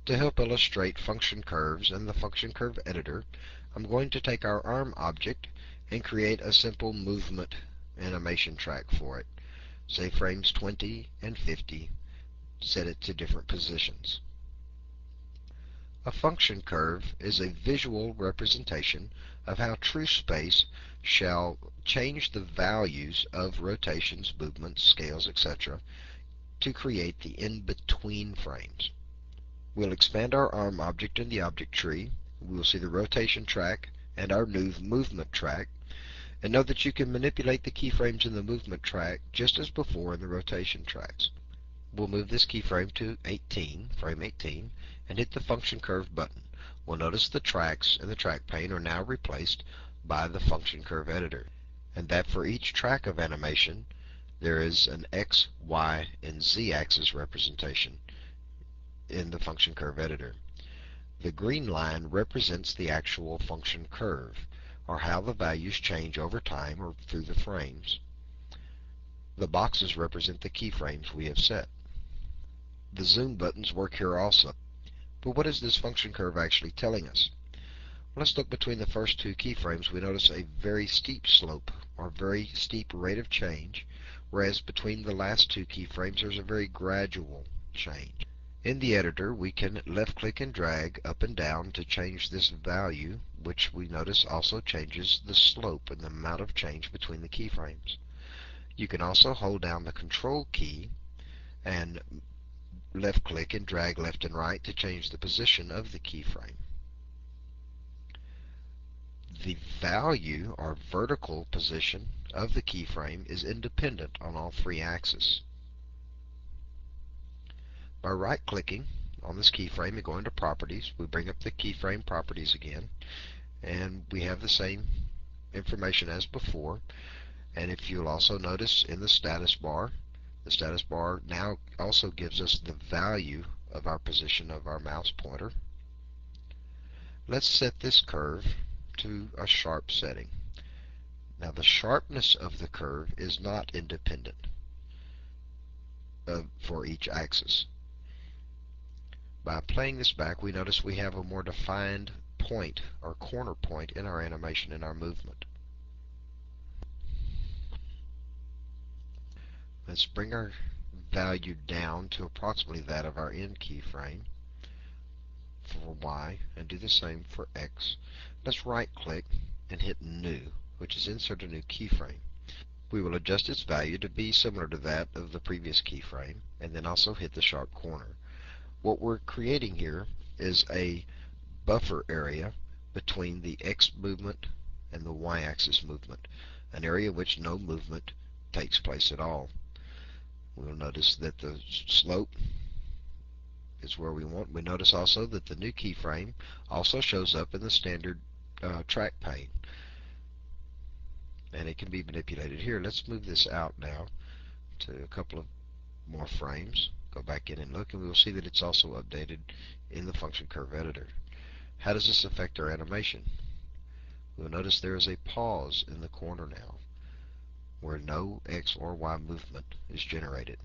To help illustrate function curves in the function curve editor, I'm going to take our arm object and create a simple movement animation track for it. Say frames 20 and 50, set it to different positions. A function curve is a visual representation of how true space shall change the values of rotations, movements, scales, etc. to create the in-between frames. We'll expand our arm object in the object tree. We'll see the rotation track and our new movement track. And note that you can manipulate the keyframes in the movement track just as before in the rotation tracks. We'll move this keyframe to 18, frame 18, and hit the function curve button. We'll notice the tracks in the track pane are now replaced by the function curve editor, and that for each track of animation there is an X, Y, and Z axis representation in the function curve editor. The green line represents the actual function curve, or how the values change over time or through the frames. The boxes represent the keyframes we have set. The zoom buttons work here also. But what is this function curve actually telling us? Let's look between the first two keyframes. We notice a very steep slope, or very steep rate of change, whereas between the last two keyframes there's a very gradual change. In the editor, we can left-click and drag up and down to change this value, which we notice also changes the slope and the amount of change between the keyframes. You can also hold down the Control key and left-click and drag left and right to change the position of the keyframe. The value or vertical position of the keyframe is independent on all three axes. By right-clicking on this keyframe and going to Properties, we bring up the keyframe properties again, and we have the same information as before. And if you'll also notice in the status bar now also gives us the value of our position of our mouse pointer. Let's set this curve to a sharp setting. Now the sharpness of the curve is not independent for each axis. By playing this back, we notice we have a more defined point or corner point in our animation, in our movement. Let's bring our value down to approximately that of our end keyframe for Y, and do the same for X. Let's right-click and hit New, which is insert a new keyframe. We will adjust its value to be similar to that of the previous keyframe, and then also hit the sharp corner. What we're creating here is a buffer area between the X movement and the Y-axis movement, an area in which no movement takes place at all. We'll notice that the slope is where we want. We notice also that the new keyframe also shows up in the standard track pane, and it can be manipulated here. Let's move this out now to a couple of more frames. Go back in and look, and we will see that it's also updated in the function curve editor. How does this affect our animation? We'll notice there is a pause in the corner now, where no X or Y movement is generated.